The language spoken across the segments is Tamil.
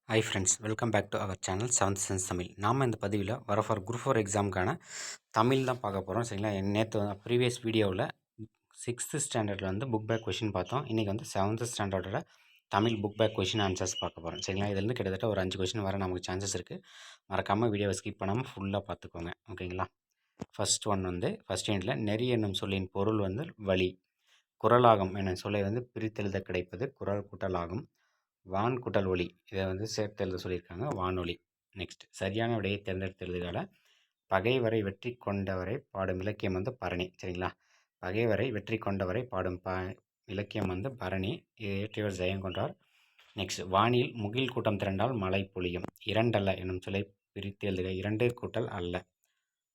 Hi friends, welcome back to our channel Seventh Sense Tamil. நாம் இந்த பதிவில் ஃபார் குரூப் 4 எக்ஸாமுக்கான தமிழ் தான் பார்க்க போகிறோம். சரிங்களா? நேற்று ப்ரீவியஸ் வீடியோவில் 6th ஸ்டாண்டர்டில் வந்து புக் பேக் கொஷின் பார்த்தோம். இன்றைக்கி வந்து 7th ஸ்டாண்டர்டோட Tamil book back question answers பார்க்க போகிறோம். சரிங்களா? இதுலேருந்து கிட்டத்தட்ட ஒரு 5 கொஷின் வர நமக்கு சான்சஸ் இருக்குது. மறக்காமல் வீடியோவை ஸ்கிப் பண்ணாமல் ஃபுல்லாக பார்த்துக்கோங்க. ஓகேங்களா? ஃபர்ஸ்ட் யூனிட்டில் நெறி என்னும் சொல்லின் பொருள் வந்து வழி. குரலாகும் என்னும் சொல்லை வந்து பிரித்தெழுத கிடைப்பது குரல் கூட்டலாகும். வான் குட்டல் ஒளி, இதை வந்து சேர்த்து எழுத சொல்லியிருக்காங்க, வானொலி. நெக்ஸ்ட் சரியான விடையை தேர்ந்தெடுத்து எழுதுகால பகைவரை வெற்றி கொண்டவரை பாடும் இலக்கியம் வந்து பரணி. சரிங்களா? பகைவரை வெற்றி கொண்டவரை பாடும் இலக்கியம் வந்து பரணி. இதை இயற்றியவர் ஜெயங்கொண்டார். நெக்ஸ்ட் வானில் முகில் கூட்டம் திரண்டால் மழை பொழியும். இரண்டல்ல என்னும் சொல்லை பிரித்து எழுதுக. இரண்டு கூட்டல் அல்ல.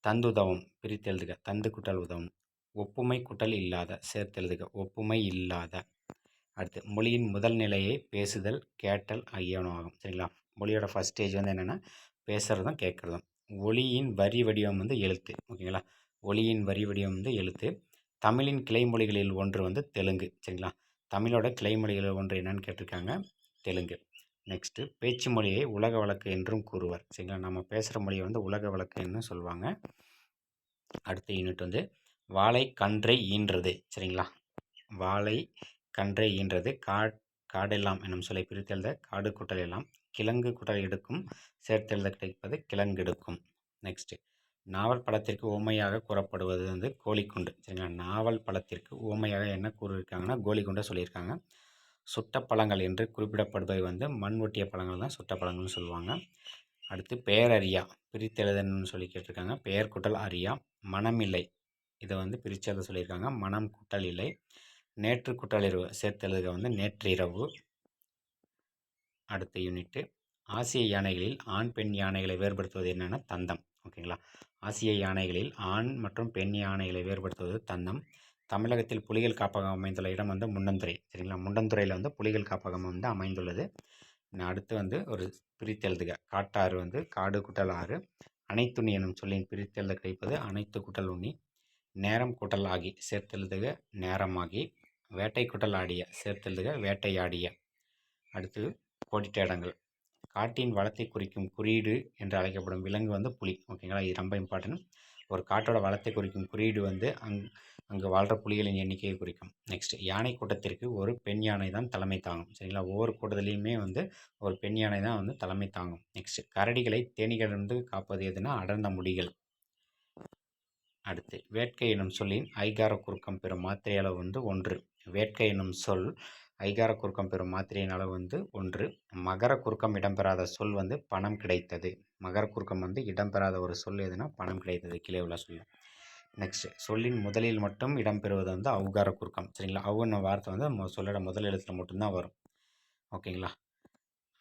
தந்துதவும் பிரித்து எழுதுக. தந்து கூட்டல் உதவும். ஒப்புமை கூட்டல் இல்லாத சேர்த்து எழுதுக. ஒப்புமை இல்லாத. அடுத்து மொழியின் முதல் நிலையை பேசுதல் கேட்டல் ஆகியவனாகும். சரிங்களா? மொழியோட ஃபஸ்ட் ஸ்டேஜ் வந்து என்னென்னா பேசுகிறதும் கேட்குறதும். ஒளியின் வரி வடிவம் வந்து எழுத்து. ஓகேங்களா? ஒளியின் வரி வடிவம் வந்து எழுத்து. தமிழின் கிளைமொழிகளில் ஒன்று வந்து தெலுங்கு. சரிங்களா? தமிழோட கிளைமொழிகளில் ஒன்று என்னன்னு கேட்டிருக்காங்க, தெலுங்கு. நெக்ஸ்ட்டு பேச்சு மொழியை உலக வழக்கு என்றும் கூறுவர். சரிங்களா? நம்ம பேசுகிற மொழியை வந்து உலக வழக்குன்னு சொல்லுவாங்க. அடுத்த யூனிட் வந்து வாழை கன்றை ஈன்றது. சரிங்களா? வாழை கன்றை ஈன்றது. காடெல்லாம் என்னும் சொல்லை பிரித்தெழுத காடு கூட்டல் எல்லாம். கிழங்கு கூட்டல் எடுக்கும் சேர்த்தெழுத கிடைப்பது கிழங்கெடுக்கும். நெக்ஸ்ட்டு நாவல் பழத்திற்கு உவமையாக கூறப்படுவது வந்து கோழிக்குண்டு. சரிங்களா? நாவல் பழத்திற்கு உவமையாக என்ன கூறியிருக்காங்கன்னா கோழிக்குண்டை சொல்லியிருக்காங்க. சுட்ட பழங்கள் என்று குறிப்பிடப்படுபவை வந்து மண் ஒட்டிய பழங்கள் தான் சுட்ட பழங்கள்னு சொல்லுவாங்க. அடுத்து பெயரறியா பிரித்தெழுதன்னு சொல்லி கேட்டிருக்காங்க. பெயர் கூட்டல் அறியா. மனம் இல்லை, இதை வந்து பிரித்து எழுத சொல்லியிருக்காங்க. மனம் கூட்டல் இல்லை. நேற்று குற்றலிரவு சேர்த்தெழுதுக வந்து நேற்றிரவு. அடுத்த யூனிட்டு ஆசிய யானைகளில் ஆண் பெண் யானைகளை வேறுபடுத்துவது என்னென்னா தந்தம். ஓகேங்களா? ஆசிய யானைகளில் ஆண் மற்றும் பெண் யானைகளை வேறுபடுத்துவது தந்தம். தமிழகத்தில் புலிகள் காப்பகம் அமைந்துள்ள இடம் வந்து முண்டந்துறை. சரிங்களா? முண்டந்துறையில் வந்து புலிகள் காப்பகம் வந்து அமைந்துள்ளது. அடுத்து வந்து ஒரு பிரித்தெழுதுக. காட்டாறு வந்து காடு குட்டல் ஆறு. அனைத்துண்ணி எனும் சொல்லின் பிரித்தெழுத கிடைப்பது அனைத்து குட்டல் உண்ணி. நேரம் கூட்டல் ஆகி சேர்த்தெழுதுக நேரமாகி. வேட்டை கூட்டல் ஆடிய சேர்த்தெழுதுக வேட்டையாடிய. அடுத்து கோடிட்டேடங்கள். காட்டின் வளத்தை குறிக்கும் குறியீடு என்று அழைக்கப்படும் விலங்கு வந்து புலி. ஓகேங்களா? இது ரொம்ப இம்பார்ட்டன்ட். ஒரு காட்டோட வளத்தை குறிக்கும் குறியீடு வந்து அங்கே வாழ்கிற புலிகளின் எண்ணிக்கையை குறிக்கும். நெக்ஸ்ட் யானை கூட்டத்திற்கு ஒரு பெண் யானை தான் தலைமை தாங்கும். சரிங்களா? ஒவ்வொரு கூட்டத்திலையுமே வந்து ஒரு பெண் யானை தான் வந்து தலைமை தாங்கும். நெக்ஸ்ட் கரடிகளை தேனீகளிலிருந்து காப்பது எதுனா அடர்ந்த முடிகள். அடுத்து வேட்கை எனும் சொல்லின் ஐகார குறுக்கம் பெறும் மாத்திரை அளவு வந்து 1. வேட்கை எனும் சொல் ஐகார குறுக்கம் பெறும் மாத்திரையின் அளவு வந்து 1. மகர குறுக்கம் இடம்பெறாத சொல் வந்து பணம் கிடைத்தது. மகர குறுக்கம் வந்து இடம்பெறாத ஒரு சொல் எதுனா பணம் கிடைத்தது, கீழே உள்ள சொல். நெக்ஸ்ட் சொல்லின் முதலில் மட்டும் இடம்பெறுவது வந்து ஔகார குறுக்கம். சரிங்களா? அவுன்னு வார்த்தை வந்து சொல்லோட முதல் எழுத்துல மட்டும்தான் வரும். ஓகேங்களா?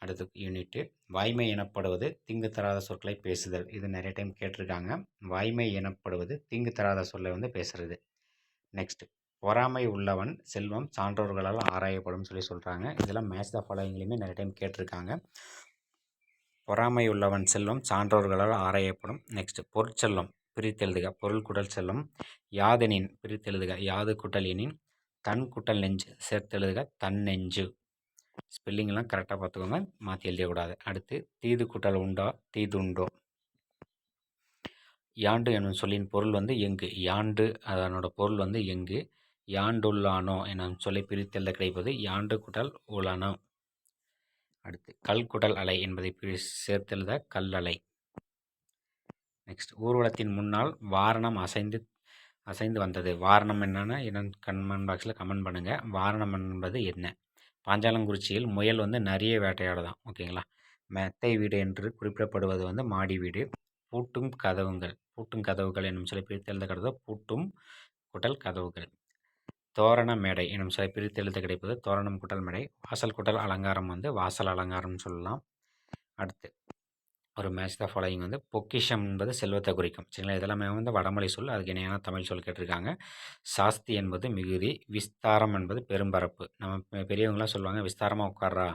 அடுத்த யூனிட்டு வாய்மை எனப்படுவது தீங்கு தராத சொற்களை பேசுதல். இது நிறைய டைம் கேட்டிருக்காங்க. வாய்மை எனப்படுவது தீங்கு தராத சொல்லை வந்து பேசுறது. நெக்ஸ்ட் பொறாமை உள்ளவன் செல்வம் சான்றோர்களால் ஆராயப்படும் சொல்லி சொல்கிறாங்க. இதெல்லாம் மேட்ச் த ஃபாலோயிங்லையுமே நிறைய டைம் கேட்டிருக்காங்க. பொறாமை உள்ளவன் செல்வம் சான்றோர்களால் ஆராயப்படும். நெக்ஸ்ட் பொருட்செல்வம் பிரித்தெழுதுக. பொருள் குடல் செல்வம். யாதெனின் பிரித்தெழுதுக. யாது குட்டல் எனின். தன் குட்டல் நெஞ்சு சேர்த்தெழுதுக தன் நெஞ்சு. ஸ்பெல்லிங்லாம் கரெக்டாக பார்த்துக்கோங்க, மாற்றி எழுதக்கூடாது. அடுத்து தீது கூட்டல் உண்டா தீதுண்டோ. யாண்டு என்னும் சொல்லின் பொருள் வந்து எங்கு. யாண்டு அதனோட பொருள் வந்து எங்கு. யாண்டுள்ளானோ என்னும் சொல்லை பிரித்தெழுத கிடைப்பது யாண்டு குட்டல் உளானோ. அடுத்து கல் குட்டல் அலை என்பதை சேர்த்தெழுத கல்லலை. நெக்ஸ்ட் ஊர்வலத்தின் முன்னால் வாரணம் அசைந்து வந்தது. வாரணம் என்னன்னு கமெண்ட் பாக்ஸில் கமெண்ட் பண்ணுங்கள். வாரணம் என்பது என்ன? பாஞ்சாலங்குறிச்சியில் முயல் வந்து நிறைய வேட்டையாடுதான். ஓகேங்களா? மெத்தை வீடு என்று குறிப்பிடப்படுவது வந்து மாடி வீடு. பூட்டும் கதவுகள் என்னும் சொல்லி பிரித்தெழுத கிடைப்பது பூட்டும் குட்டல் கதவுகள். தோரண மேடை என்னும் சொல்லி பிரித்தெழுத கிடைப்பது தோரணம் குட்டல் மேடை. வாசல் குட்டல் அலங்காரம் வந்து வாசல் அலங்காரம்னு சொல்லலாம். அடுத்து ஒரு மேட்ச் த ஃபாலோயிங் வந்து பொக்கிஷம் என்பது செல்வத்தை குறிக்கும். சரிங்களா? இதெல்லாமே வந்து வடமொழி சொல், அதுக்கு இணையான தமிழ் சொல் கேட்டிருக்காங்க. சாஸ்தி என்பது மிகுதி. விஸ்தாரம் என்பது பெரும்பரப்பு. நம்ம பெரியவங்களாம் சொல்லுவாங்க விஸ்தாரமாக உட்கார்றா,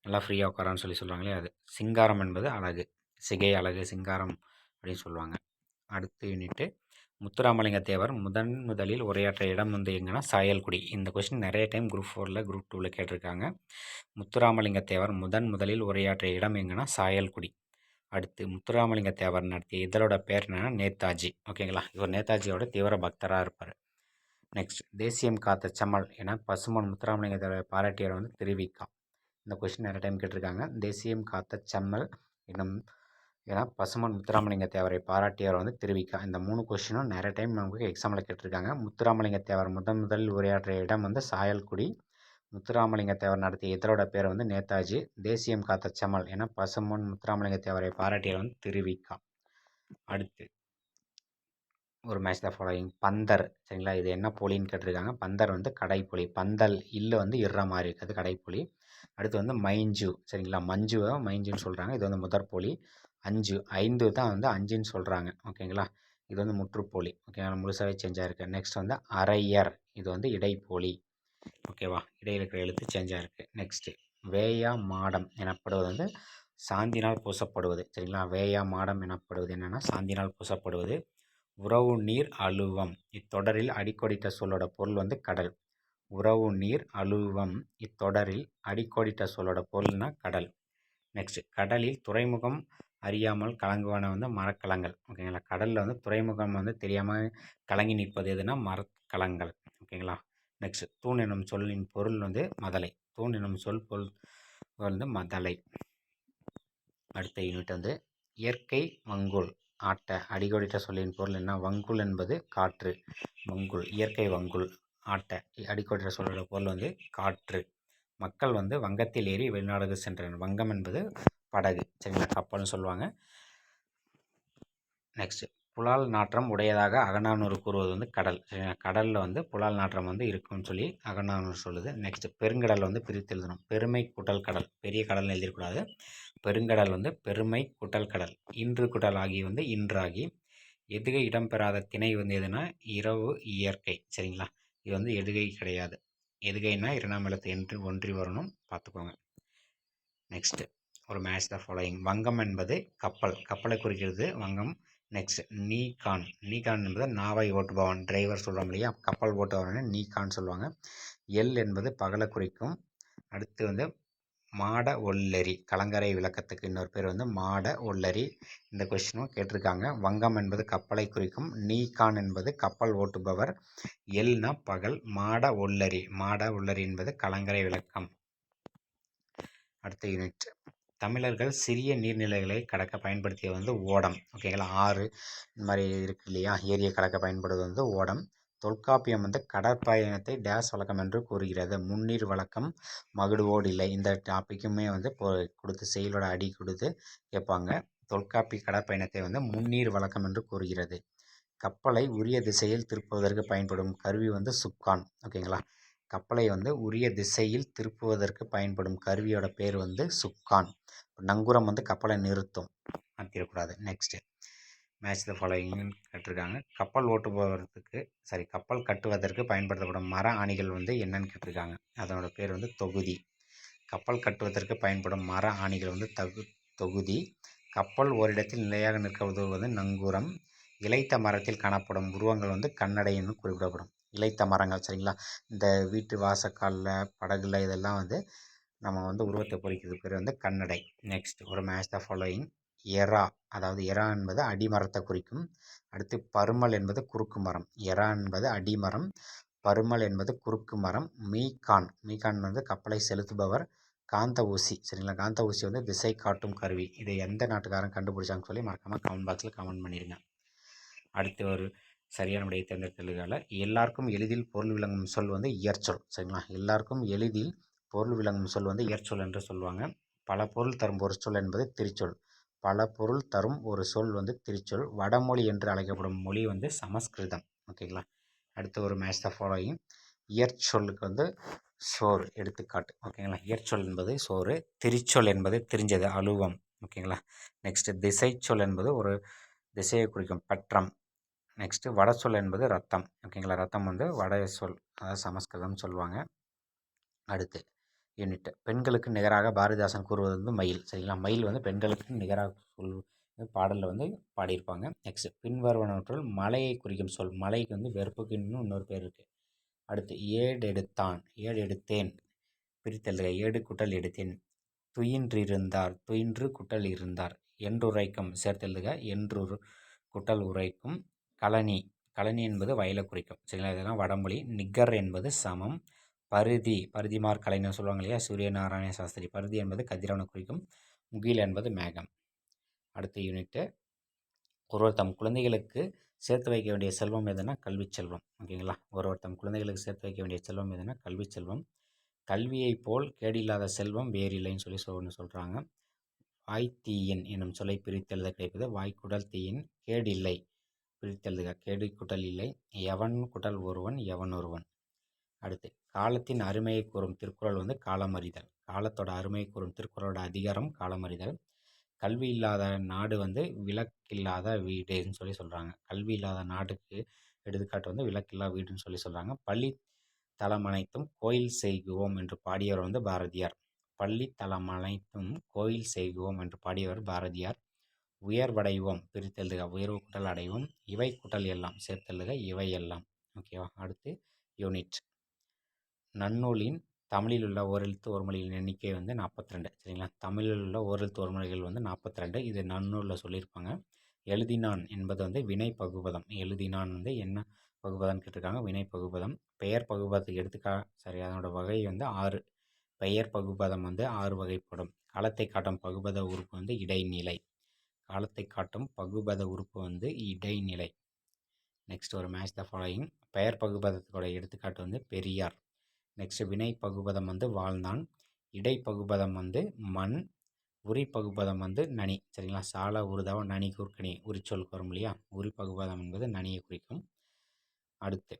நல்லா ஃப்ரீயாக உட்காரான்னு சொல்லி சொல்லுவாங்களே அது. சிங்காரம் என்பது அழகு. சிகை அழகு சிங்காரம் அப்படின்னு சொல்லுவாங்க. அடுத்த யூனிட்டு முத்துராமலிங்க தேவர் முதலில் உரையாற்றிய இடம் வந்து எங்கன்னா சாயல்குடி. இந்த கொஸ்டின் நிறைய டைம் குரூப் 4ல் குரூப் 2ல் கேட்டிருக்காங்க. முத்துராமலிங்க தேவர் முதலில் உரையாற்றிய இடம் எங்கன்னா சாயல்குடி. அடுத்து முத்துராமலிங்க தேவர் நடத்திய இதழோட பேர் என்னன்னா நேதாஜி. ஓகேங்களா, இவர் நேதாஜியோட தீவிர பக்தராக இருப்பார். நெக்ஸ்ட், தேசியம் காத்த செம்மல் என பசுமன் முத்துராமலிங்க தேவரை பாராட்டியவர் வந்து திருவிக்கா. இந்த கொஸ்டின் நிறைய டைம் கேட்டிருக்காங்க. தேசியம் காத்த செம்மல் ஏன்னா பசுமன் முத்துராமலிங்க தேவரை பாராட்டியவர் வந்து திருவிக்கா. இந்த 3 கொஸ்டினும் நிறைய டைம் நமக்கு எக்ஸாமில் கேட்டிருக்காங்க. முத்துராமலிங்க தேவர் முதலில் உரையாற்றிய இடம் வந்து சாயல்குடி. முத்துராமலிங்க தேவர் நடத்திய இதழோட பேர் வந்து நேதாஜி. தேசியம் காத்த செம்மல் என பசுமன் முத்துராமலிங்க தேவரை பாராட்டியவர் வந்து திருவிக்கா. அடுத்து ஒரு மேட்ச் த ஃபாலோயிங். பந்தர், சரிங்களா, இது என்ன போலின்னு கேட்டிருக்காங்க. பந்தர் வந்து கடைப்புலி. பந்தல் இல்லு வந்து இற மாதிரி இருக்குது, கடைப்புலி. அடுத்து வந்து மைஞ்சு, சரிங்களா, மஞ்சுவை மைஞ்சுன்னு சொல்கிறாங்க. இது வந்து முதற்போலி. 5 தான் வந்து 5ன்னு சொல்கிறாங்க. ஓகேங்களா, இது வந்து முற்றுப்போலி. ஓகேங்களா, முழுசாகவே சேஞ்ச் ஆகிருக்கு. நெக்ஸ்ட் வந்து அரையர், இது வந்து இடைப்போலி. ஓகேவா, இடையில் இருக்கிற எழுத்து சேஞ்ச் ஆகிருக்கு. நெக்ஸ்ட்டு வேயா மாடம் எனப்படுவது வந்து சாந்தினால் பூசப்படுவது. சரிங்களா, வேயா மாடம் எனப்படுவது என்னென்னா சாந்தினால் பூசப்படுவது. உறவு நீர் அலுவம் இத்தொடரில் அடிக்கோடிட்ட சொல்லோட பொருள் வந்து கடல். உறவு நீர் அலுவம் இத்தொடரில் அடிக்கோடிட்ட சொல்லோட பொருள்னா கடல். நெக்ஸ்ட், கடலில் துறைமுகம் அறியாமல் கலங்குவன வந்து மரக்கலங்கள். ஓகேங்களா, கடலில் வந்து துறைமுகம் வந்து தெரியாமல் கலங்கி நிற்பது எதுனா மரக்கலங்கள். ஓகேங்களா. நெக்ஸ்ட், தூண் எனும் சொல்லின் பொருள் வந்து மதலை. தூண் எனும் சொல் பொருள் வந்து மதலை. அடுத்த யூனிட் வந்து இயற்கை வங்குல் ஆட்ட அடிக்கோடிட்ட சொல்லின் பொருள் என்ன? வங்குல் என்பது காற்று. வங்குல், இயற்கை வங்குல் ஆட்ட அடிக்கோடிட்ட சொல்லோட பொருள் வந்து காற்று. மக்கள் வந்து வங்கத்தில் ஏறி வெளிநாடுகள் சென்றனர். வங்கம் என்பது படகு, சரிங்களா, கப்பல்னு சொல்லுவாங்க. நெக்ஸ்ட், புலால் நாற்றம் உடையதாக அகநானூறு கூறுவது வந்து கடல். சரிங்களா, கடலில் வந்து புலால் நாற்றம் வந்து இருக்குன்னு சொல்லி அகநானூறு சொல்லுது. நெக்ஸ்ட், பெருங்கடல் வந்து பிரித்து எழுதணும். பெருமை கூட்டல் கடல், பெரிய கடல்னு எழுதிடக்கூடாது. பெருங்கடல் வந்து பெருமை கூட்டல் கடல். இன்று கூட்டல் ஆகி வந்து இன்றாகி. எதுகை இடம்பெறாத திணை வந்து எதுனா இரவு இயற்கை. சரிங்களா, இது வந்து எதுகை கிடையாது. எதுகைனா இரண்டாம் எழுத்து என்று ஒன்றி வரணும், பார்த்துக்கோங்க. நெக்ஸ்ட், ஒரு மேட்ச் த ஃபாலோயிங். வங்கம் என்பது கப்பல், கப்பலை குறிக்கிறது வங்கம். நெக்ஸ்ட், நீகான், நீகான் என்பது நாவை ஓட்டுபவன், டிரைவர் சொல்கிறோம் இல்லையா, கப்பல் ஓட்டுபவன் நீகான் சொல்லுவாங்க. எல் என்பது பகலை குறிக்கும். அடுத்து வந்து மாட ஒல்லரி, கலங்கரை விளக்கத்துக்கு இன்னொரு பேர் வந்து மாட ஒல்லரி. இந்த கொஸ்டினும் கேட்டிருக்காங்க. வங்கம் என்பது கப்பலை குறிக்கும். நீகான் என்பது கப்பல் ஓட்டுபவர். எல்னா பகல். மாட ஒல்லரி, மாட ஒல்லரி என்பது கலங்கரை விளக்கம். அடுத்த யூனிட், தமிழர்கள் சிறிய நீர்நிலைகளை கடக்க பயன்படுத்திய வந்து ஓடம். ஓகேங்களா, ஆறு இந்த மாதிரி இருக்கு இல்லையா, ஏரியை கடக்க பயன்படுவது வந்து ஓடம். தொல்காப்பியம் வந்து கடற்பயணத்தை டேஸ் வழக்கம் என்று கூறுகிறது. முன்னீர் வழக்கம் மகுடுவோடு இல்லை. இந்த டாப்பிக்குமே வந்து கொடுத்து செயலோட அடி கொடுத்து கேட்பாங்க. தொல்காப்பி கடற்பயணத்தை வந்து முன்னீர் வழக்கம் என்று கூறுகிறது. கப்பலை உரிய திசையில் திருப்புவதற்கு பயன்படும் கருவி வந்து சுக்கான். ஓகேங்களா, கப்பலை வந்து உரிய திசையில் திருப்புவதற்கு பயன்படும் கருவியோட பேர் வந்து சுக்கான். நங்கூரம் வந்து கப்பலை நிறுத்தும், மாற்றிடக்கூடாது. நெக்ஸ்ட்டு, மேட்ச் த ஃபாலோயிங்னு கேட்டிருக்காங்க. கப்பல் கட்டுவதற்கு பயன்படுத்தப்படும் மர ஆணிகள் வந்து என்னன்னு கேட்டிருக்காங்க. அதனோட பேர் வந்து தொகுதி. கப்பல் கட்டுவதற்கு பயன்படும் மர ஆணிகள் வந்து தொகுதி. கப்பல் ஓரிடத்தில் நிலையாக நிற்க உதவுவது நங்கூரம். இளைத்த மரத்தில் காணப்படும் உருவங்கள் வந்து கண்ணடைன்னு குறிப்பிடப்படும். இளைத்த மரங்கள், சரிங்களா, இந்த வீட்டு வாசக்காலில் படகுல இதெல்லாம் வந்து நம்ம வந்து உருவத்தை பொறிக்கிறது பேர் வந்து கண்ணடை. நெக்ஸ்ட், ஒரு மேட்ச் த ஃபாலோயிங். எரா, அதாவது எரா என்பது அடிமரத்தை குறிக்கும். அடுத்து பருமல் என்பது குறுக்கு மரம். எரா என்பது அடிமரம், பருமல் என்பது குறுக்கு மரம். மீகான், மீகான் வந்து கப்பலை செலுத்துபவர். காந்த ஊசி, சரிங்களா, காந்த ஊசி வந்து திசை காட்டும் கருவி. இதை எந்த நாட்டுக்காரன் கண்டுபிடிச்சாங்கன்னு சொல்லி மறக்காமல் கமெண்ட் பாக்ஸில் கமெண்ட் பண்ணிடுங்க. அடுத்து ஒரு சரியான விடையை தேர்ந்தெடுத்தல்கால எல்லாருக்கும் எளிதில் பொருள் விளங்கும் சொல் வந்து இயற்சொல். சரிங்களா, எல்லாருக்கும் எளிதில் பொருள் விளங்கும் சொல் வந்து இயற்சொல் என்று சொல்லுவாங்க. பல பொருள் தரும் ஒரு சொல் என்பது திரிச்சொல். பல பொருள் தரும் ஒரு சொல் வந்து திரிச்சொல். வடமொழி என்று அழைக்கப்படும் மொழி வந்து சமஸ்கிருதம். ஓகேங்களா. அடுத்து ஒரு மேட்ச் த ஃபாலோயிங். இயற்சொல்லுக்கு வந்து சோறு எடுத்துக்காட்டு. ஓகேங்களா, இயற்சொல் என்பது சோறு. திரிச்சொல் என்பது தெரிஞ்சது, அலுவம். ஓகேங்களா. நெக்ஸ்ட், திசைச்சொல் என்பது ஒரு திசையை குறிக்கும், பற்றம். நெக்ஸ்ட்டு, வட சொல் என்பது ரத்தம். ஓகேங்களா, ரத்தம் வந்து வட சொல், அதாவது சமஸ்கிருதம் சொல்லுவாங்க. அடுத்து யூனிட், பெண்களுக்கு நிகராக பாரதிதாசன் கூறுவது வந்து மயில். சரிங்களா, மயில் வந்து பெண்களுக்கு நிகராக பாடலில் வந்து பாடியிருப்பாங்க. நெக்ஸ்ட் பின்வருவனவற்றுள் மலையை குறிக்கும் சொல். மலைக்கு வந்து வெறுப்புக்கு இன்னொரு பேர் இருக்குது. அடுத்து ஏடெடுத்தான், ஏடெடுத்தேன் பிரித்தெழுதுக. ஏடு குட்டல் எடுத்தேன். துயின்றிருந்தார், துயின்று குட்டல் இருந்தார். என்றுரைக்கும் சேர்த்தெழுதுக. என்றுரு குட்டல் உரைக்கும். கழனி, கழனி என்பது வயலை குறிக்கும். சரிங்களா, இதெல்லாம் வடமொழி. நிகர் என்பது சமம். பருதி, பருதிமார் கலைஞர் சொல்லுவாங்க இல்லையா, சூரிய நாராயண சாஸ்திரி. பருதி என்பது கதிரவனை குறிக்கும். முகில் என்பது மேகம். அடுத்த யூனிட்டு, ஒருவர் தம் குழந்தைகளுக்கு சேர்த்து வைக்க வேண்டிய செல்வம் எதுனா கல்வி செல்வம். ஓகேங்களா, ஒருவர் தம் குழந்தைகளுக்கு சேர்த்து வைக்க வேண்டிய செல்வம் எதுனா கல்வி செல்வம். கல்வியை போல் கேடில்லாத செல்வம் வேறில்லைன்னு சொல்லி ஒன்று சொல்கிறாங்க. வாய்த்தீயின் என்னும் சொல்லை பிரித்தெழுத கிடைப்பது வாய்க்குடல் தீயின். கேடில்லை பிரித்தெழுதுக. கேடு குட்டல் இல்லை. எவன் குட்டல் ஒருவன், எவன் ஒருவன். அடுத்து காலத்தின் அருமையை கூறும் திருக்குறள் வந்து காலமறிதல். காலத்தோட அருமையை கூறும் திருக்குறளோட அதிகாரம் காலமறிதல். கல்வி இல்லாத நாடு வந்து விளக்கில்லாத வீடுன்னு சொல்லி சொல்கிறாங்க. கல்வி இல்லாத நாட்டுக்கு எடுத்துக்காட்டு வந்து விளக்கில்லா வீடுன்னு சொல்லி சொல்கிறாங்க. பள்ளி தலம் அனைத்தும் கோயில் செய்குவோம் என்று பாடியவர் வந்து பாரதியார். பள்ளி தலம் அனைத்தும் கோயில் செய்குவோம் என்று பாடியவர் பாரதியார். உயர்வடைவோம் பிரித்தெழுதுக. உயர்வு குட்டல் அடைவோம். இவை குட்டல் எல்லாம் சேர்த்தெழுதுக. இவை எல்லாம். ஓகேவா. அடுத்து யூனிட், நன்னூலின் தமிழில் உள்ள ஓரெழுத்து ஒருமொழியின் எண்ணிக்கை வந்து 42. சரிங்களா, தமிழில் உள்ள ஓரெழுத்து ஒருமொழிகள் வந்து 42. இது நன்னூலில் சொல்லியிருப்பாங்க. எழுதினான் என்பது வந்து வினை பகுபதம். எழுதினான் வந்து என்ன பகுபதம்னு கேட்டிருக்காங்க, வினை பகுபதம். பெயர் பகுபதத்துக்கு அதனோட வகை வந்து 6. பெயர் பகுபதம் வந்து 6 வகைப்படும். காலத்தை காட்டும் பகுபத உறுப்பு வந்து இடைநிலை. காலத்தை காட்டும் பகுபத உறுப்பு வந்து இடைநிலை. நெக்ஸ்ட் ஒரு மேட்ச் த ஃபாலோயிங். பெயர் பகுபதத்தோட எடுத்துக்காட்டு வந்து பெரியார். நெக்ஸ்ட் வினை பகுபதம் வந்து வாழ்ந்தான். இடை பகுபதம் வந்து மண். உரி பகுபதம் வந்து நனி. சரிங்களா, சால உருதவ நனி குறுக்கணி உரிச்சொல்க்கு வரும் இல்லையா, உரி பகுபதம் என்பது நனியை குறிக்கும். அடுத்து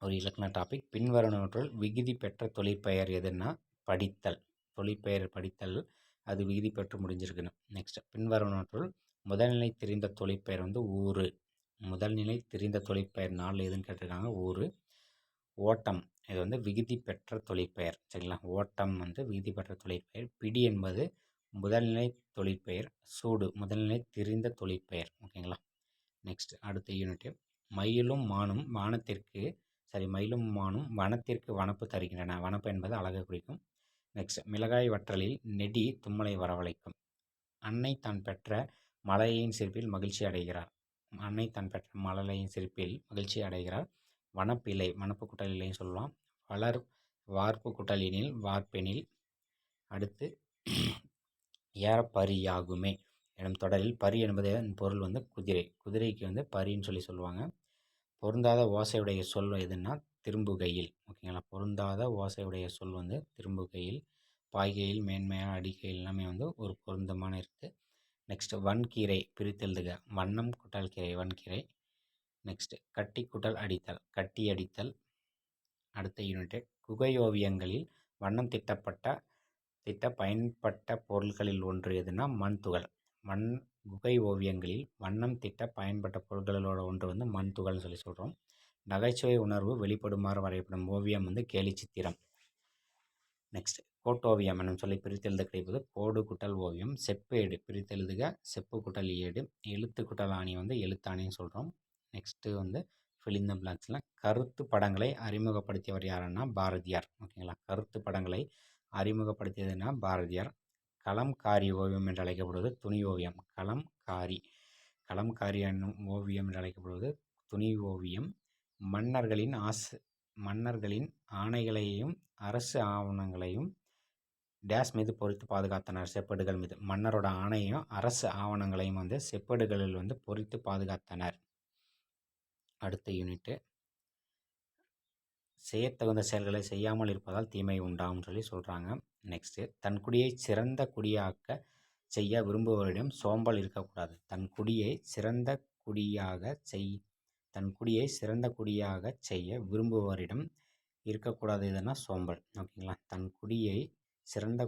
ஒரு இலக்கண டாபிக். பின்வருவனவற்றுள் விகுதி பெற்ற தொழிற்பெயர் எதுன்னா படித்தல். தொழிற்பெயர் படித்தல், அது விகுதி பெற்று முடிஞ்சிருக்கணும். நெக்ஸ்ட் பின்வருவனவற்றுள் முதல்நிலை தெரிந்த தொழிற்பெயர் வந்து ஊரு. முதல்நிலை தெரிந்த தொழிற்பெயர் 4 எதுன்னு கேட்டிருக்காங்க, ஊரு. ஓட்டம், இது வந்து விகுதி பெற்ற தொழிற்பெயர். சரிங்களா, ஓட்டம் வந்து விகுதி பெற்ற தொழிற்பெயர். பிடி என்பது முதல்நிலை தொழிற்பெயர். சூடு முதல்நிலை தெரிந்த தொழிற்பெயர். ஓகேங்களா. நெக்ஸ்ட் அடுத்த யூனிட், மயிலும் மானும் வனத்திற்கு வனப்பு தருகின்றன. வனப்பு என்பது அழகை குறிக்கும். நெக்ஸ்ட் மிளகாய் வற்றலில் நெடி தும்மலை வரவழைக்கும். அன்னை தான் பெற்ற மழலையின் சிரிப்பில் மகிழ்ச்சி அடைகிறார். அன்னை தான் பெற்ற மழலையின் சிரிப்பில் மகிழ்ச்சி அடைகிறார். வனப்பிலை, வனப்பு குட்டல் இல்லைன்னு சொல்லலாம். வளர் வார்ப்பு குட்டல் எனில் வார்ப்பெனில். அடுத்து ஏறப்பரியாகுமே எனும் தொடரில் பரி என்பது பொருள் வந்து குதிரை. குதிரைக்கு வந்து பரின்னு சொல்லி சொல்லுவாங்க. பொருந்தாத ஓசையுடைய சொல் எதுன்னா திரும்புகையில். ஓகேங்களா, பொருந்தாத ஓசையுடைய சொல் வந்து திரும்புகையில். பாய்கையில், மேன்மையாக, அடிக்கையில் எல்லாமே வந்து ஒரு பொருந்தமான இருக்குது. நெக்ஸ்ட் வன்கீரை பிரித்தெழுதுக. வண்ணம் குட்டல் கீரை வன்கீரை. நெக்ஸ்ட் கட்டி குட்டல் அடித்தல் கட்டி அடித்தல். அடுத்த யூனிட், குகையோவியங்களில் வண்ணம் திட்ட பயன்பட்ட பொருட்களில் ஒன்று எதுனா மண் துகள். குகை ஓவியங்களில் வண்ணம் திட்ட பயன்பட்ட பொருட்களோட ஒன்று வந்து மண் துகள்னு சொல்லி சொல்கிறோம். நகைச்சுவை உணர்வு வெளிப்படுமாறு வரையப்படும் ஓவியம் வந்து கேலி சித்திரம். நெக்ஸ்ட் கோட்டோவியம் என்னும் சொல்லி பிரித்தெழுத கிடைப்பது கோடு குட்டல் ஓவியம். செப்பேடு பிரித்தெழுதுக. செப்பு குட்டல் ஏடு. எழுத்து குட்டல் ஆணி வந்து எழுத்தாணின்னு சொல்கிறோம். நெக்ஸ்ட்டு வந்து ஃபில் இன் த பிளாங்க்ஸில் கருத்து படங்களை அறிமுகப்படுத்தியவர் யாருன்னா பாரதியார். ஓகேங்களா, கருத்து படங்களை அறிமுகப்படுத்தியதுன்னா பாரதியார். கலம்காரி ஓவியம் என்று அழைக்கப்படுவது துணி ஓவியம். கலம்காரி என்னும் ஓவியம் என்று அழைக்கப்படுவது துணி ஓவியம். மன்னர்களின் ஆணைகளையும் அரசு ஆவணங்களையும் டேஸ் மீது பொறித்து பாதுகாத்தனர். செப்பேடுகள் மீது. மன்னரோட ஆணையும் அரசு ஆவணங்களையும் வந்து செப்பேடுகளில் வந்து பொறித்து பாதுகாத்தனர். அடுத்த யூனிட்டு, செய்யத்தகுந்த செயல்களை செய்யாமல் இருப்பதால் தீமை உண்டாகும் சொல்லி சொல்கிறாங்க. நெக்ஸ்ட்டு தன் குடியை சிறந்த குடியாக்க செய்ய விரும்புபவரிடம் சோம்பல் இருக்கக்கூடாது. தன் குடியை சிறந்த குடியாக செய்ய விரும்புபவரிடம் இருக்கக்கூடாது எதுனா சோம்பல். ஓகேங்களா, தன் குடியை சிறந்த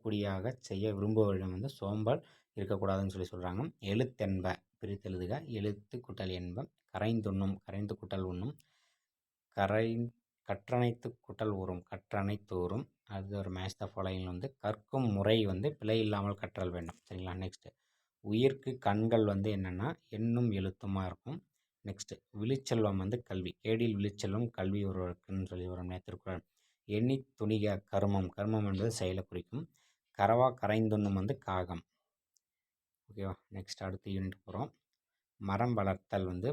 குடியாக செய்ய விரும்புபவரிடம் வந்து சோம்பல் இருக்கக்கூடாதுன்னு சொல்லி சொல்கிறாங்க. எழுத்தென்ப பிரித்தெழுதுக. எழுத்து குட்டல் என்ப. கரைந்துண்ணும் கரைந்து குட்டல் உண்ணும். கற்றனைத்து குட்டல் ஊறும் கற்றனைத்து ஊறும். அது ஒரு மேட்ச் த ஃபாலோயிங் வந்து கற்கும் முறை வந்து பிழை இல்லாமல் கற்றல் வேண்டும். சரிங்களா? நெக்ஸ்ட்டு உயிர்க்கு கண்கள் வந்து என்னென்னா எண்ணும் எழுத்துமாக இருக்கும். நெக்ஸ்ட்டு விழிச்செல்வம் வந்து கல்வி, கேடில் விழிச்செல்வம் கல்வி ஒருவருக்குன்னு சொல்லி வரும் திருக்குறள். எண்ணி துணிக கருமம், கருமம் என்பது செயலை குறிக்கும். கரவா கரைந்துண்ணும் வந்து காகம். ஓகேவா? நெக்ஸ்ட் அடுத்த யூனிட் போகிறோம். மரம் வளர்த்தல் வந்து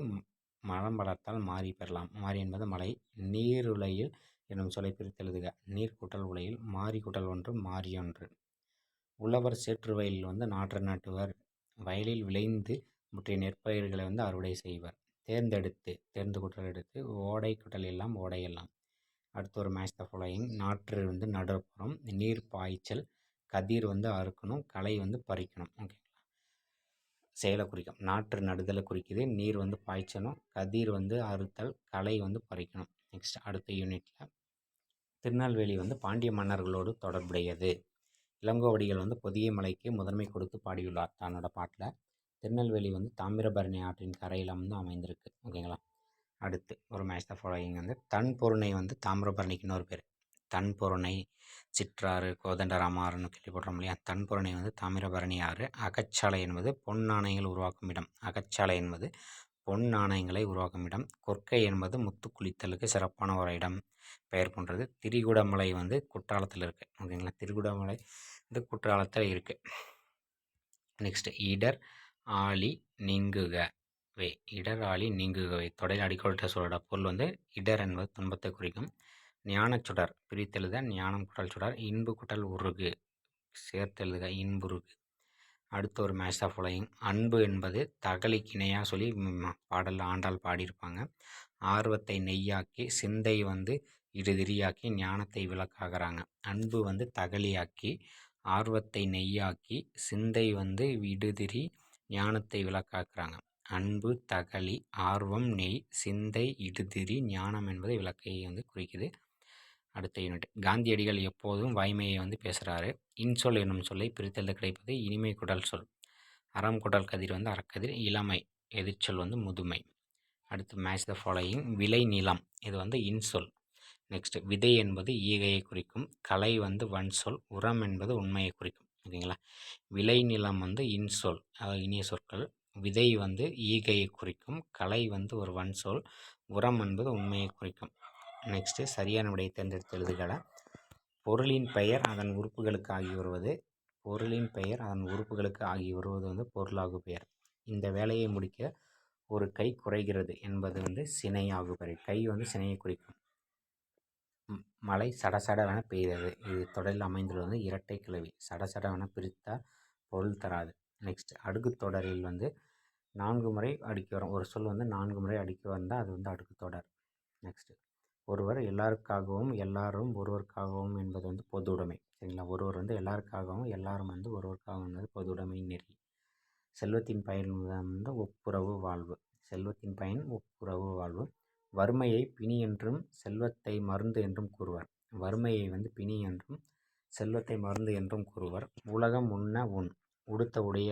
மரம் வளர்த்தால் மாறி பெறலாம். மாறி என்பது மலை. நீருலையில் என்னும் சொல்லை பிரித்து எழுதுக. நீர் கூட்டல் உலையில், மாறி கூட்டல் ஒன்று, மாறி ஒன்று. உழவர் சேற்று வயலில் வந்து நாற்று நாட்டுவர். வயலில் விளைந்து முற்றிய நெற்பயிர்களை வந்து அறுவடை செய்வர். தேர்ந்தெடுத்து, தேர்ந்து கூட்டல் எடுத்து, ஓடை கூட்டல் எல்லாம், ஓடை எல்லாம். அடுத்து ஒரு மேட்ச் த ஃபாலோயிங். நாற்று வந்து நடுப்புறம், நீர் பாய்ச்சல், கதிர் வந்து அறுக்கணும், களை வந்து பறிக்கணும். ஓகே, செயலை குறிக்கும். நாற்று நடுதலை குறிக்குது, நீர் வந்து பாய்ச்சணும், கதிர் வந்து அறுத்தல், களை வந்து பறிக்கணும். நெக்ஸ்ட் அடுத்த யூனிட்டில் திருநெல்வேலி வந்து பாண்டிய மன்னர்களோடு தொடர்புடையது. இளங்கோவடிகள் வந்து பொதிகை மலைக்கு முதன்மை கொடுத்து பாடியுள்ளார் தன்னோட பாட்டில். திருநெல்வேலி வந்து தாமிரபரணி ஆற்றின் கரையில் வந்து அமைந்திருக்கு. ஓகேங்களா? அடுத்து ஒரு மேட்ச் த ஃபாலோயிங் வந்து தன்பொருணை வந்து தாமிரபரணிக்கு இன்னொரு பேர். தன்பொருணை, சிற்றாறு, கோதண்டராமாறுன்னு கேள்விப்படுறோம் இல்லையா? தன்பொருணை வந்து தாமிரபரணி ஆறு. அகச்சாலை என்பது பொன் நாணயங்கள் உருவாக்கும் இடம். அகச்சாலை என்பது பொன் நாணயங்களை உருவாக்கும் இடம். கொற்கை என்பது முத்து குளித்தலுக்கு சிறப்பான ஒரு இடம் பெயர் போன்றது. திரிகுடமலை வந்து குற்றாலத்தில் இருக்குது. ஓகேங்களா? திரிகுடமலை வந்து குற்றாலத்தில் இருக்குது. நெக்ஸ்ட் இடர் ஆழி நீங்குகவே. இடர் ஆழி நீங்குகவே தொடரில் அடிக்கோட்ட சொல்லோட பொருள் வந்து இடர் என்பது துன்பத்தை குறிக்கும். ஞானச்சுடர் பிரித்தெழுத ஞானம் குட்டல் சுடர். இன்பு குட்டல் உருகு சேர்த்தெழுதுக இன்புருகு. அடுத்து ஒரு மேட்ச் ஆஃப் ஃபாலோயிங். அன்பு என்பது தகலிக்கு இணையாக சொல்லி பாடலில் ஆண்டாள் பாடியிருப்பாங்க. ஆர்வத்தை நெய்யாக்கி சிந்தை வந்து இடுதிரியாக்கி ஞானத்தை விளக்காகிறாங்க. அன்பு வந்து தகலியாக்கி, ஆர்வத்தை நெய்யாக்கி, சிந்தை வந்து இடுதிரி, ஞானத்தை விளக்காக்குறாங்க. அன்பு தகலி, ஆர்வம் நெய், சிந்தை இடுதிரி, ஞானம் என்பது விளக்கையை வந்து குறிக்குது. அடுத்த யூனிட். காந்தியடிகள் எப்போதும் வாய்மையை வந்து பேசுகிறாரு. இன்சொல் என்னும் சொல்லை பிரித்தெழுத கிடைப்பது இனிமை குடல் சொல். அறம் குடல் கதிர் வந்து அறக்கதிர். இளமை எதிர்ச்சொல் வந்து முதுமை. அடுத்து மேட்ச் த ஃபாலோயிங். விளை நிலம் இது வந்து இன்சொல். நெக்ஸ்ட் விதை என்பது ஈகையை குறிக்கும். கலை வந்து வன் சொல். உரம் என்பது உண்மையை குறிக்கும். ஓகேங்களா? விளை நிலம் வந்து இன்சொல், அதாவது இனிய சொற்கள். விதை வந்து ஈகையை குறிக்கும். கலை வந்து ஒரு வன் சொல். உரம் என்பது உண்மையை குறிக்கும். நெக்ஸ்ட்டு சரியான விடையை தேர்ந்தெடுத்து எழுதுகள. பொருளின் பெயர் அதன் உறுப்புகளுக்கு ஆகி வருவது. பொருளின் பெயர் அதன் உறுப்புகளுக்கு ஆகி வருவது வந்து பொருளாகு பெயர். இந்த வேலையை முடிக்க ஒரு கை குறைகிறது என்பது வந்து சினையாகு பெயர். கை வந்து சினையை குறிக்கும். மழை சடசடவென பெய்தது. இது தொடரில் அமைந்துள்ளது வந்து இரட்டை கிளவி. சடசடவென பிரித்தால் பொருள் தராது. நெக்ஸ்ட் அடுக்கு தொடரில் வந்து 4 முறை அடுக்கி வரும். ஒரு சொல் வந்து 4 முறை அடுக்கி வந்தால் அது வந்து அடுக்கு தொடர். நெக்ஸ்ட்டு ஒருவர் எல்லாருக்காகவும் எல்லாரும் ஒருவருக்காகவும் என்பது வந்து பொது உடைமை. சரிங்களா? ஒருவர் வந்து எல்லாருக்காகவும் எல்லாரும் வந்து ஒருவருக்காகவும் என்பது பொது உடைமை நெறி. செல்வத்தின் பயன் வந்து ஒப்புரவு வாழ்வு. செல்வத்தின் பயன் ஒப்புரவு வாழ்வு. வறுமையை பிணி என்றும் செல்வத்தை மருந்து என்றும் கூறுவர். வறுமையை வந்து பிணி என்றும் செல்வத்தை மருந்து என்றும் கூறுவர். உலகம் உண்ண உண், உடுத்த உடைய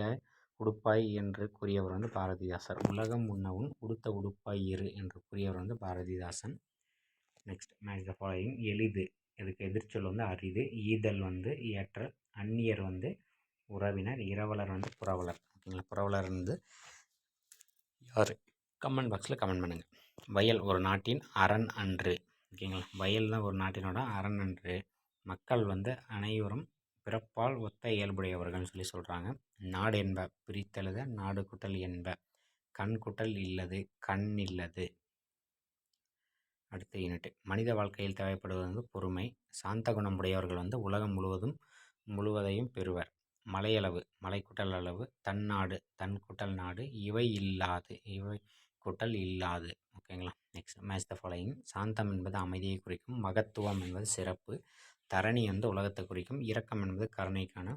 உடுப்பாய் என்று கூறியவர் வந்து பாரதிதாசர். உலகம் உண்ண உண், உடுத்த உடுப்பாய் இரு என்று கூறியவர் வந்து Bharathidasan. Next match the following. எளிது இதுக்கு எதிர்ச்சொல் வந்து அரிது. ஈதல் வந்து ஏற்றல். அந்நியர் வந்து உறவினர். இரவலர் வந்து புரவலர். ஓகேங்களா? புரவலர் வந்து யார்? கமெண்ட் பாக்ஸில் கமெண்ட் பண்ணுங்கள். வயல் ஒரு நாட்டின் அரண் அன்று. ஓகேங்களா? வயல் தான் ஒரு நாட்டினோட அரண் அன்று. மக்கள் வந்து அனைவரும் பிறப்பால் ஒத்த இயல்புடையவர்கள்னு சொல்லி சொல்கிறாங்க. நாடு என்ப பிரித்தெழுத நாடு குட்டல் என்ப. கண் குட்டல் இல்லது கண் இல்லது. அடுத்த யூனிட். மனித வாழ்க்கையில் தேவைப்படுவது வந்து பொறுமை. சாந்த குணமுடையவர்கள் வந்து உலகம் முழுவதையும் பெறுவர். மலையளவு மலை கூட்டல் அளவு. தன்னாடு தன் கூட்டல் நாடு. இவை இல்லாது இவை கூட்டல் இல்லாது. ஓகேங்களா? Next match the following. சாந்தம் என்பது அமைதியை குறிக்கும். மகத்துவம் என்பது சிறப்பு. தரணி வந்து உலகத்தை குறிக்கும். இரக்கம் என்பது கருணைக்கான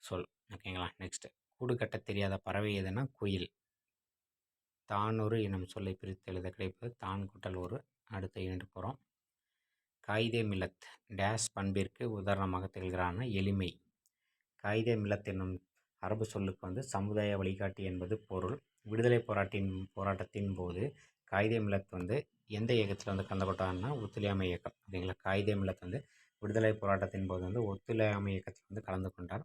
சொல். ஓகேங்களா? நெக்ஸ்ட் கூடு கட்ட தெரியாத பறவை எதுனா குயில். தானொரு எனும் சொல்லை பிரித்து எழுத கிடைப்பது தான் கூட்டல் ஒரு. அடுத்த யூனிட் போகிறோம். காயிதே மில்லத் டேஷ் பண்பிற்கு உதாரணமாக திகழ்கிறான எளிமை. காயிதே மில்லத் என்னும் அரபு சொல்லுக்கு வந்து சமுதாய வழிகாட்டி என்பது பொருள். விடுதலை போராட்டத்தின் போது காயிதே மில்லத் வந்து எந்த இயக்கத்தில் வந்து கலந்து கொண்டாங்கன்னா ஒத்துழையாமை இயக்கம். அப்படிங்களா? காயிதே மில்லத் வந்து விடுதலை போராட்டத்தின் போது வந்து ஒத்துழையாமை இயக்கத்தில் வந்து கலந்து கொண்டார்.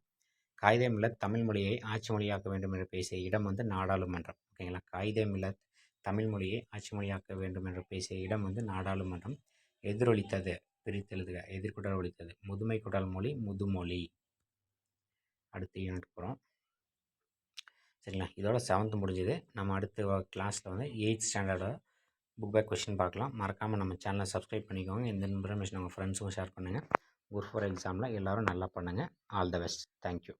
காயிதே மில்லத் தமிழ் மொழியை ஆட்சி மொழியாக்க வேண்டும் என்று பேசிய இடம் வந்து நாடாளுமன்றம். ஓகேங்களா, காயிதே மில்லத் தமிழ் மொழியை ஆட்சி மொழியாக்க வேண்டும் என்று பேசிய இடம் வந்து நாடாளுமன்றம். எதிரொலித்தது, பிரித்தெழுதுக, எதிர்குடல் ஒலித்தது, முதுமை குடல் மொழி, முதுமொழி. அடுத்த யூனிட் போகிறோம். சரிங்களா, இதோட 7th முடிஞ்சுது. நம்ம அடுத்த கிளாஸில் வந்து 8th ஸ்டாண்டர்டோட புக் பேக் கொஷின் பார்க்கலாம். மறக்காமல் நம்ம சேனலை சப்ஸ்கிரைப் பண்ணிக்கோங்க. இந்த இன்ஃபர்மேஷன் உங்கள் ஃப்ரெண்ட்ஸுக்கும் ஷேர் பண்ணுங்கள். குரூப் 4 எக்ஸாமில் எல்லோரும் நல்லா பண்ணுங்கள். All the best. தேங்க்யூ.